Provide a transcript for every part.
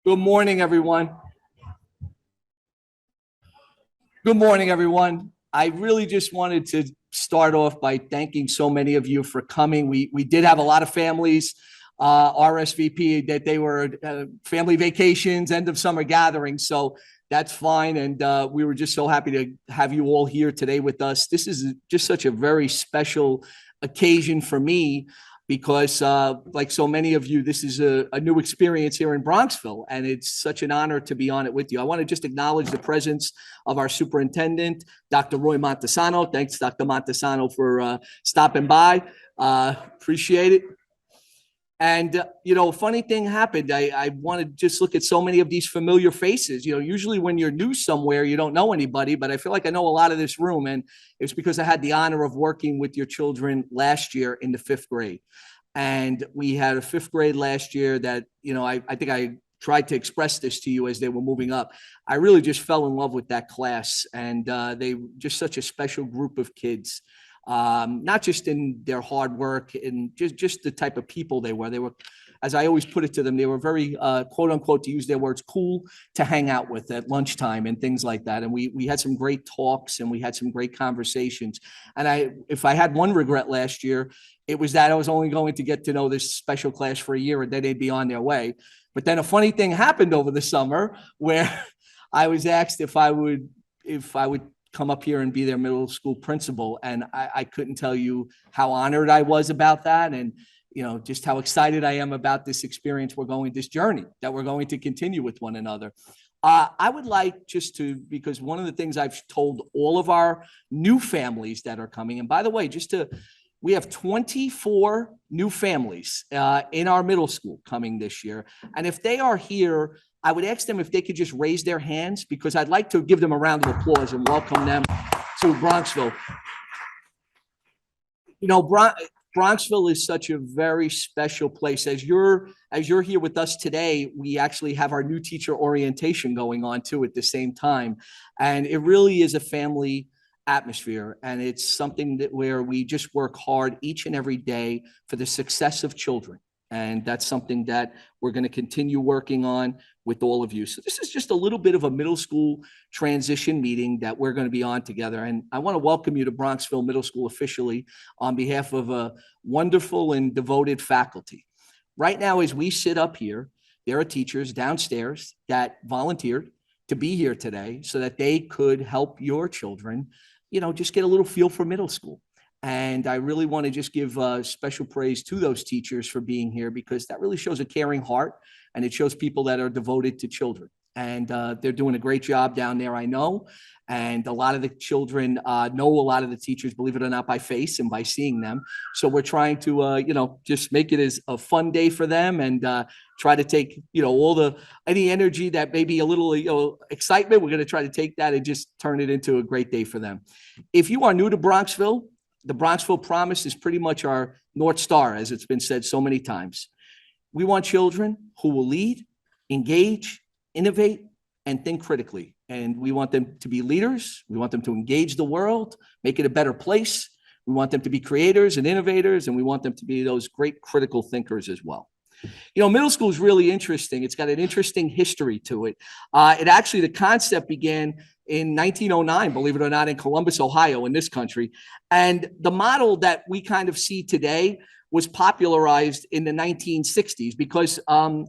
Good morning, everyone. Good morning, everyone. I really just wanted to start off by thanking so many of you for coming. We did have a lot of families RSVP that they were family vacations, end of summer gatherings. So that's fine. And we were just so happy to have you all here today with us. This is just such a very special occasion for me because like so many of you, this is a new experience here in Bronxville, and it's such an honor to be on it with you. I want to just acknowledge the presence of our superintendent, Dr. Roy Montesano. Thanks, Dr. Montesano, for stopping by. Appreciate it. And, a funny thing happened. I want to just look at so many of these familiar faces. Usually when you're new somewhere, you don't know anybody, but I feel like I know a lot of this room. And it's because I had the honor of working with your children last year in the fifth grade. And we had a fifth grade last year that, I think I tried to express this to you as they were moving up. I really just fell in love with that class. And they just such a special group of kids. Not just in their hard work and just the type of people they were. They were, as I always put it to them, they were very, quote unquote, to use their words, cool to hang out with at lunchtime and things like that. And we had some great talks and we had some great conversations. And if I had one regret last year, it was that I was only going to get to know this special class for a year and then they'd be on their way. But then a funny thing happened over the summer where I was asked if I would come up here and be their middle school principal. And I couldn't tell you how honored I was about that. And, just how excited I am about this experience this journey that we're going to continue with one another. I would like because one of the things I've told all of our new families that are coming, and by the way, we have 24 new families in our middle school coming this year. And if they are here, I would ask them if they could just raise their hands because I'd like to give them a round of applause and welcome them to Bronxville. Bronxville is such a very special place. As you're here with us today, we actually have our new teacher orientation going on too at the same time. And it really is a family atmosphere. And it's something where we just work hard each and every day for the success of children. And that's something that we're going to continue working on with all of you. So this is just a little bit of a middle school transition meeting that we're going to be on together. And I want to welcome you to Bronxville Middle School officially on behalf of a wonderful and devoted faculty. Right now, as we sit up here, there are teachers downstairs that volunteered to be here today so that they could help your children, just get a little feel for middle school. And I really want to just give special praise to those teachers for being here because that really shows a caring heart and it shows people that are devoted to children. And they're doing a great job down there, I know. And a lot of the children know a lot of the teachers, believe it or not, by face and by seeing them. So we're trying to, just make it as a fun day for them and try to take, any energy that may be a little, excitement. We're going to try to take that and just turn it into a great day for them. If you are new to Bronxville, the Bronxville Promise is pretty much our North Star, as it's been said so many times. We want children who will lead, engage, innovate, and think critically. And we want them to be leaders. We want them to engage the world, make it a better place. We want them to be creators and innovators, and we want them to be those great critical thinkers as well. Middle school is really interesting. It's got an interesting history to it. The concept began in 1909, believe it or not, in Columbus, Ohio, in this country. And the model that we kind of see today was popularized in the 1960s because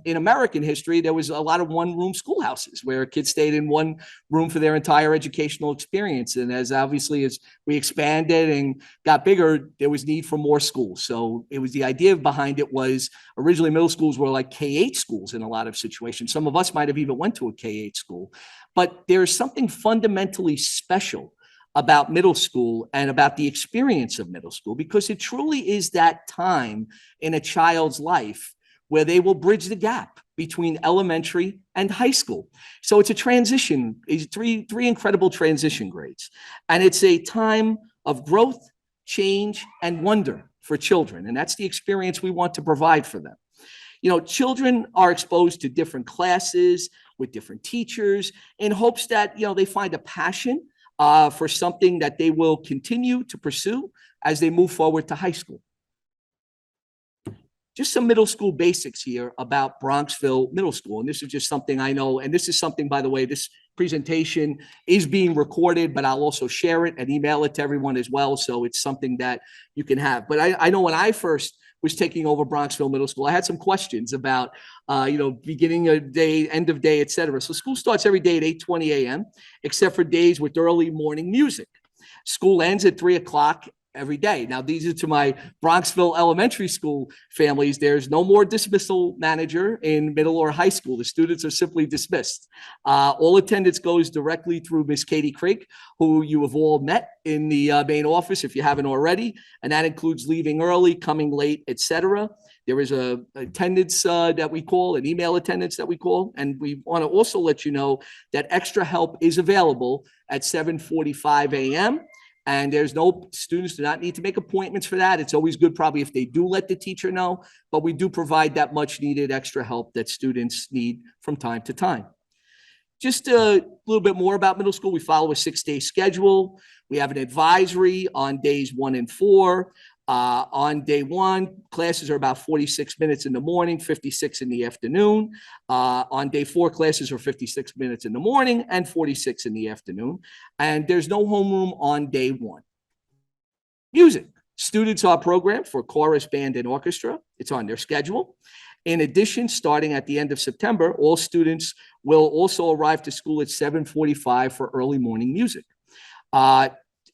in American history, there was a lot of one-room schoolhouses where kids stayed in one room for their entire educational experience. And as we expanded and got bigger, there was need for more schools. So it was the idea behind it was originally middle schools were like K-8 schools in a lot of situations. Some of us might have even went to a K-8 school. But there's something fundamentally special about middle school and about the experience of middle school, because it truly is that time in a child's life where they will bridge the gap between elementary and high school. So it's a transition, it's three incredible transition grades. And it's a time of growth, change, and wonder for children. And that's the experience we want to provide for them. Children are exposed to different classes with different teachers in hopes that, they find a passion for something that they will continue to pursue as they move forward to high school. just some middle school basics here about Bronxville Middle School. And this is just something I know. And this is something, by the way, this presentation is being recorded, but I'll also share it and email it to everyone as well. So it's something that you can have. But I know when I first was taking over Bronxville Middle School, I had some questions about, beginning of day, end of day, et cetera. So school starts every day at 8:20 a.m., except for days with early morning music. School ends at 3 o'clock every day. Now, these are to my Bronxville elementary school families. There's no more dismissal manager in middle or high school. The students are simply dismissed. All attendance goes directly through Miss Katie Craig, who you have all met in the main office if you haven't already. And that includes leaving early, coming late, etc. There is a attendance that we call, an email attendance that we call. And we want to also let you know that extra help is available at 7:45 a.m. And there's no, students do not need to make appointments for that. It's always good probably if they do let the teacher know, but we do provide that much needed extra help that students need from time to time. Just a little bit more about middle school. We follow a 6-day schedule. We have an advisory on days 1 and 4. On day 1, classes are about 46 minutes in the morning, 56 in the afternoon. On day 4, classes are 56 minutes in the morning and 46 in the afternoon. And there's no homeroom on day 1. Music. Students are programmed for chorus, band, and orchestra. It's on their schedule. In addition, starting at the end of September, all students will also arrive to school at 7:45 for early morning music.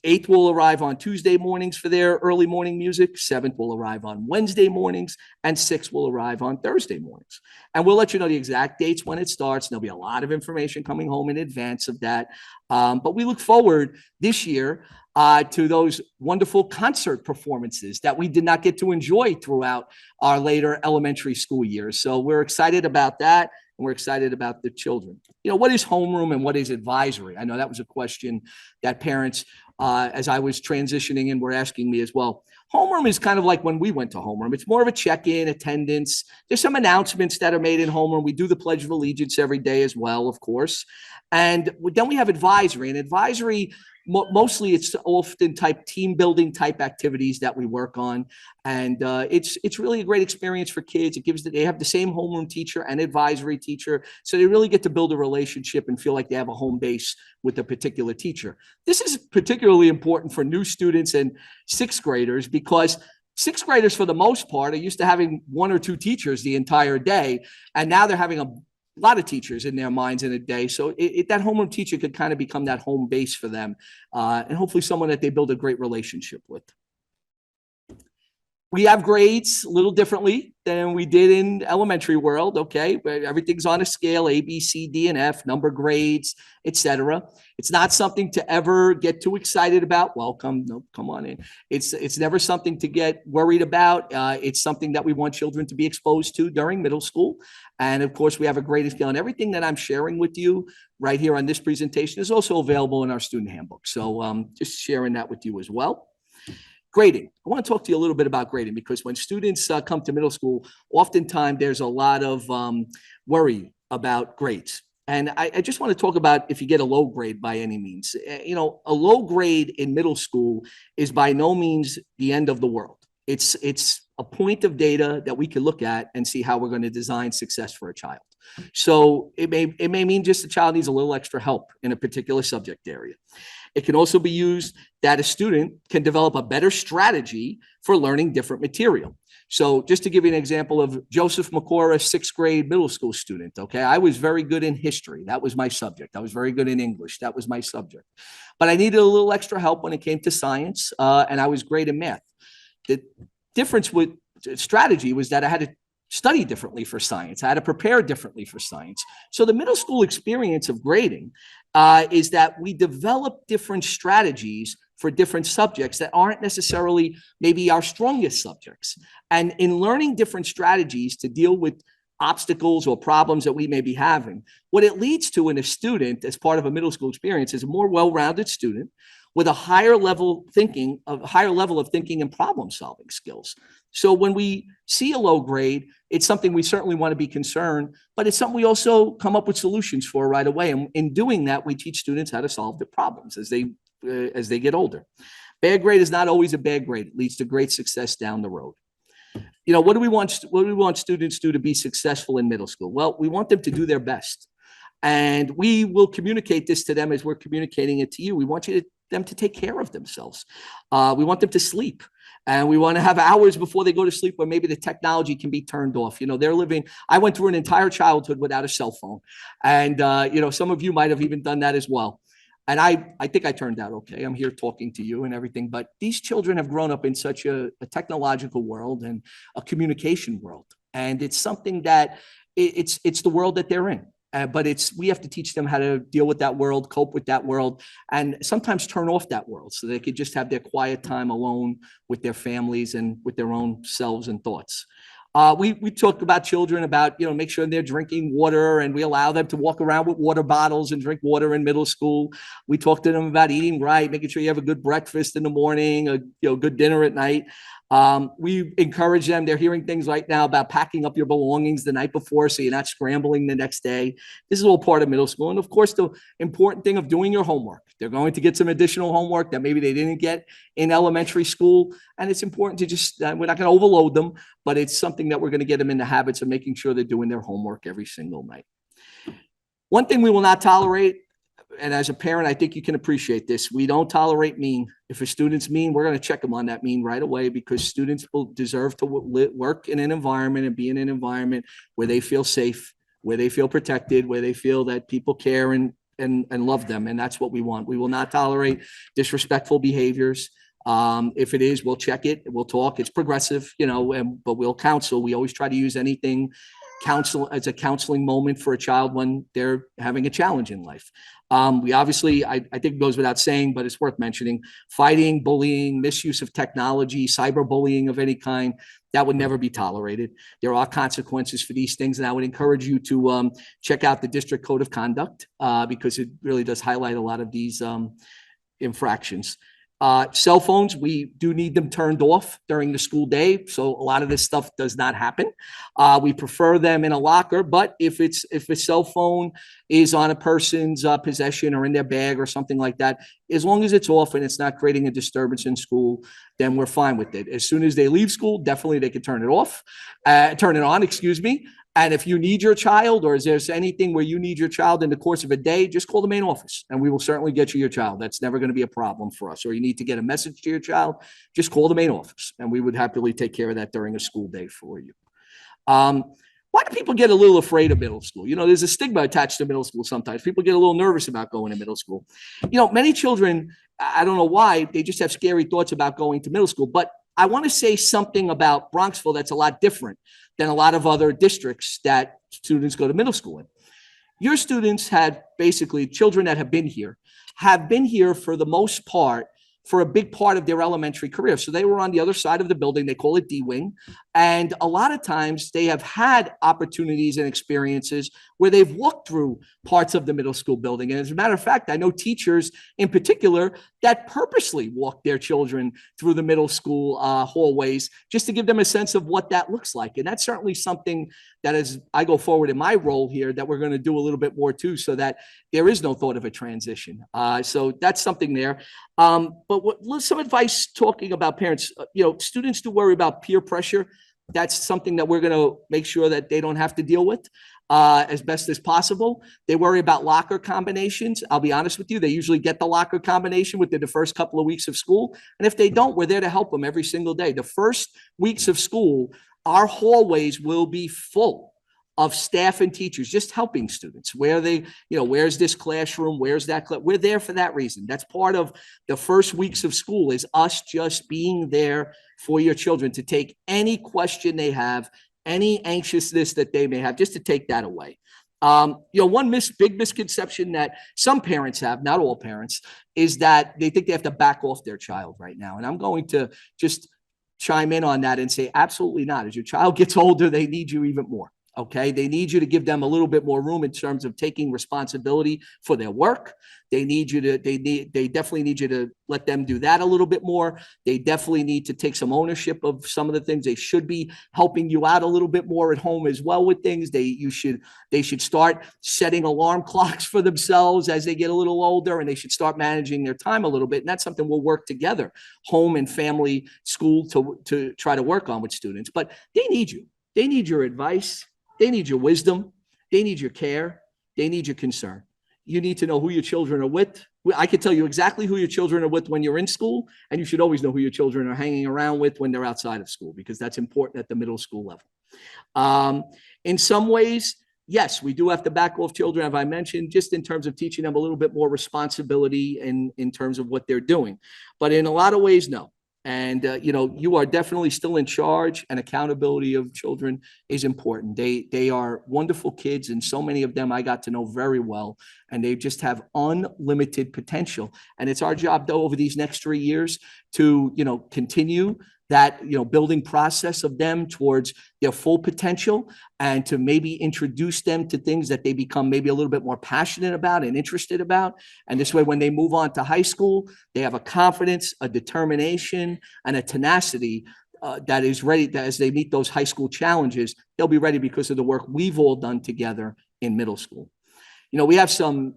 8th will arrive on Tuesday mornings for their early morning music. 7th will arrive on Wednesday mornings, and 6th will arrive on Thursday mornings. And we'll let you know the exact dates when it starts. There'll be a lot of information coming home in advance of that. But we look forward this year to those wonderful concert performances that we did not get to enjoy throughout our later elementary school years. So we're excited about that. And we're excited about the children. What is homeroom and what is advisory? I know that was a question that parents, as I was transitioning in, were asking me as well. Homeroom is kind of like when we went to homeroom. It's more of a check-in, attendance. There's some announcements that are made in homeroom. We do the Pledge of Allegiance every day as well, of course. And then we have advisory. And advisory, mostly it's often team building type activities that we work on. And it's really a great experience for kids. They have the same homeroom teacher and advisory teacher. So they really get to build a relationship and feel like they have a home base with a particular teacher. This is particularly important for new students and 6th graders because 6th graders, for the most part, are used to having 1 or 2 teachers the entire day. And now they're having a lot of teachers in their minds in a day. So that homeroom teacher could kind of become that home base for them, and hopefully someone that they build a great relationship with. We have grades a little differently than we did in elementary world, okay? But everything's on a scale, A, B, C, D, and F, number grades, etc. It's not something to ever get too excited about. Welcome, no, come on in. It's never something to get worried about. It's something that we want children to be exposed to during middle school. And of course, we have a grading scale, and everything that I'm sharing with you right here on this presentation is also available in our student handbook. So just sharing that with you as well. Grading. I want to talk to you a little bit about grading because when students come to middle school, oftentimes there's a lot of worry about grades. And I just want to talk about if you get a low grade by any means. A low grade in middle school is by no means the end of the world. It's a point of data that we can look at and see how we're going to design success for a child. So it may mean just the child needs a little extra help in a particular subject area. It can also be used that a student can develop a better strategy for learning different material. So just to give you an example of Joseph McCora, 6th grade middle school student, okay? I was very good in history. That was my subject. I was very good in English. That was my subject. But I needed a little extra help when it came to science, and I was great in math. The difference with strategy was that I had to study differently for science. I had to prepare differently for science. So the middle school experience of grading is that we develop different strategies for different subjects that aren't necessarily maybe our strongest subjects. And in learning different strategies to deal with obstacles or problems that we may be having, what it leads to in a student as part of a middle school experience is a more well-rounded student with a higher level of thinking and problem solving skills. So when we see a low grade, it's something we certainly want to be concerned, but it's something we also come up with solutions for right away. And in doing that, we teach students how to solve the problems as they get older. Bad grade is not always a bad grade. It leads to great success down the road. what do we want students to do to be successful in middle school? Well, we want them to do their best. And we will communicate this to them as we're communicating it to you. We want them to take care of themselves. We want them to sleep. And we want to have hours before they go to sleep where maybe the technology can be turned off. I went through an entire childhood without a cell phone. And, some of you might have even done that as well. And I think I turned out okay. I'm here talking to you and everything. But these children have grown up in such a technological world and a communication world. And it's something that it's the world that they're in. But we have to teach them how to deal with that world, cope with that world, and sometimes turn off that world so they could just have their quiet time alone with their families and with their own selves and thoughts. We talk about children about, make sure they're drinking water, and we allow them to walk around with water bottles and drink water in middle school. We talk to them about eating right, making sure you have a good breakfast in the morning, a good dinner at night. We encourage them. They're hearing things right now about packing up your belongings the night before so you're not scrambling the next day. This is all part of middle school. And of course, the important thing of doing your homework. They're going to get some additional homework that maybe they didn't get in elementary school. And it's important to we're not going to overload them, but it's something that we're going to get them in the habits of making sure they're doing their homework every single night. One thing we will not tolerate, and as a parent, I think you can appreciate this. We don't tolerate mean. If a student's mean, we're going to check them on that mean right away, because students will deserve to work in an environment and be in an environment where they feel safe, where they feel protected, where they feel that people care and love them. And that's what we want. We will not tolerate disrespectful behaviors. If it is, we'll check it. We'll talk. It's progressive, but we'll counsel. We always try to use anything as a counseling moment for a child when they're having a challenge in life. We obviously, I think it goes without saying, but it's worth mentioning, fighting, bullying, misuse of technology, cyberbullying of any kind, that would never be tolerated. There are consequences for these things, and I would encourage you to check out the District Code of Conduct because it really does highlight a lot of these infractions. Cell phones, we do need them turned off during the school day. So a lot of this stuff does not happen. We prefer them in a locker, but if a cell phone is on a person's possession or in their bag or something like that, as long as it's off and it's not creating a disturbance in school, then we're fine with it. As soon as they leave school, definitely they can turn it on, excuse me. And if you need your child, or is there anything where you need your child in the course of a day, just call the main office and we will certainly get you your child. That's never going to be a problem for us. Or you need to get a message to your child, just call the main office and we would happily take care of that during a school day for you. Why do people get a little afraid of middle school? There's a stigma attached to middle school sometimes. People get a little nervous about going to middle school. Many children, I don't know why, they just have scary thoughts about going to middle school. But I want to say something about Bronxville that's a lot different than a lot of other districts that students go to middle school in. Your students had basically children that have been here for the most part for a big part of their elementary career. So they were on the other side of the building. They call it D-Wing. And a lot of times they have had opportunities and experiences where they've walked through parts of the middle school building. And as a matter of fact, I know teachers in particular that purposely walk their children through the middle school hallways just to give them a sense of what that looks like. And that's certainly something that as I go forward in my role here that we're going to do a little bit more too, so that there is no thought of a transition. So that's something there. But some advice talking about parents, students do worry about peer pressure. That's something that we're going to make sure that they don't have to deal with as best as possible. They worry about locker combinations. I'll be honest with you, they usually get the locker combination within the first couple of weeks of school. And if they don't, we're there to help them every single day. The first weeks of school, our hallways will be full of staff and teachers just helping students. Where's this classroom? Where's that? We're there for that reason. That's part of the first weeks of school, is us just being there for your children to take any question they have, any anxiousness that they may have, just to take that away. One big misconception that some parents have, not all parents, is that they think they have to back off their child right now. And I'm going to just chime in on that and say, absolutely not. As your child gets older, they need you even more. Okay. They need you to give them a little bit more room in terms of taking responsibility for their work. They definitely need you to let them do that a little bit more. They definitely need to take some ownership of some of the things. They should be helping you out a little bit more at home as well with things. They should start setting alarm clocks for themselves as they get a little older, and they should start managing their time a little bit. And that's something we'll work together, home and family, school, to try to work on with students. But they need you. They need your advice. They need your wisdom. They need your care. They need your concern. You need to know who your children are with. I can tell you exactly who your children are with when you're in school, and you should always know who your children are hanging around with when they're outside of school, because that's important at the middle school level. In some ways, yes, we do have to back off children, as I mentioned, just in terms of teaching them a little bit more responsibility in terms of what they're doing. But in a lot of ways, no. And, you are definitely still in charge, and accountability of children is important. They are wonderful kids, and so many of them I got to know very well, and they just have unlimited potential. And it's our job, though, over these next 3 years to, continue that, building process of them towards their full potential, and to maybe introduce them to things that they become maybe a little bit more passionate about and interested about. And this way, when they move on to high school, they have a confidence, a determination, and a tenacity that is ready, that as they meet those high school challenges, they'll be ready because of the work we've all done together in middle school. We have some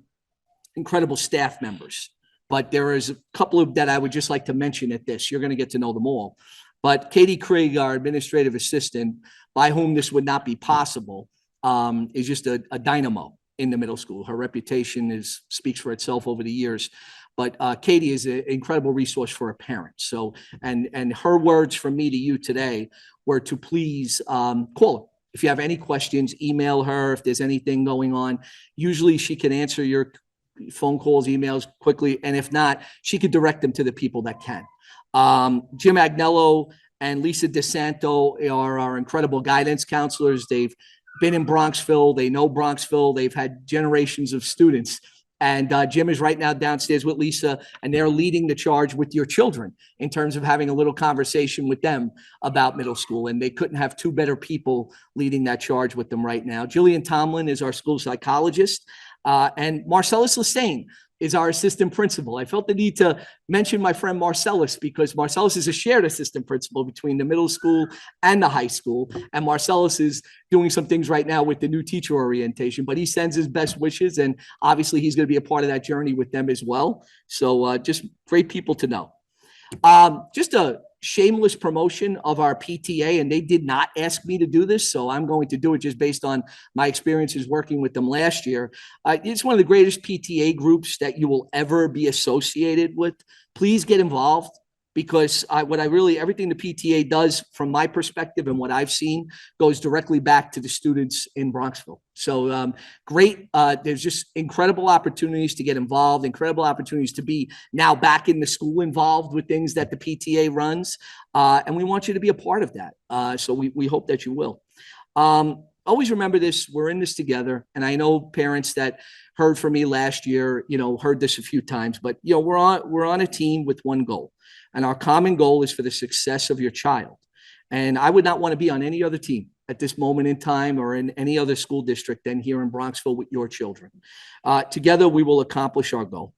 incredible staff members, but there is a couple of that I would just like to mention at this. You're going to get to know them all. But Katie Krieg, our administrative assistant, by whom this would not be possible, is just a dynamo in the middle school. Her reputation speaks for itself over the years. But Katie is an incredible resource for a parent. So, and her words from me to you today were to please call her. If you have any questions, email her. If there's anything going on, usually she can answer your phone calls, emails quickly. And if not, she could direct them to the people that can. Jim Agnello and Lisa DeSanto are our incredible guidance counselors. They've been in Bronxville. They know Bronxville. They've had generations of students. And Jim is right now downstairs with Lisa, and they're leading the charge with your children in terms of having a little conversation with them about middle school. And they couldn't have two better people leading that charge with them right now. Jillian Tomlin is our school psychologist, and Marcellus Lestane is our assistant principal. I felt the need to mention my friend Marcellus, because Marcellus is a shared assistant principal between the middle school and the high school. And Marcellus is doing some things right now with the new teacher orientation, but he sends his best wishes. And obviously he's going to be a part of that journey with them as well. So just great people to know. Just a shameless promotion of our PTA, and they did not ask me to do this, so I'm going to do it just based on my experiences working with them last year. It's one of the greatest PTA groups that you will ever be associated with. Please get involved, because everything the PTA does, from my perspective and what I've seen, goes directly back to the students in Bronxville. So great. There's just incredible opportunities to get involved, incredible opportunities to be now back in the school involved with things that the PTA runs. And we want you to be a part of that. So we hope that you will. Always remember this, we're in this together. And I know parents that heard from me last year, heard this a few times, but we're on a team with one goal. And our common goal is for the success of your child. And I would not want to be on any other team at this moment in time or in any other school district than here in Bronxville with your children. Together, we will accomplish our goal.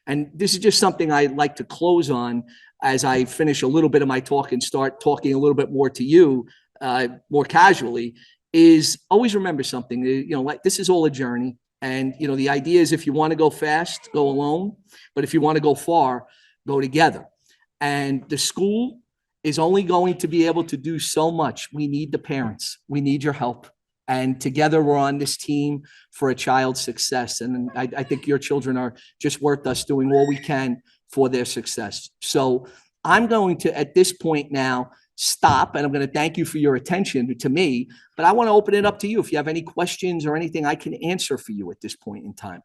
And this is just something I'd like to close on as I finish a little bit of my talk and start talking a little bit more to you, more casually, is always remember something. Like, this is all a journey. And, the idea is, if you want to go fast, go alone. But if you want to go far, go together. And the school is only going to be able to do so much. We need the parents. We need your help. And together we're on this team for a child's success. And I think your children are just worth us doing all we can for their success. So I'm going to, at this point now, stop, and I'm going to thank you for your attention to me, but I want to open it up to you. If you have any questions or anything I can answer for you at this point in time.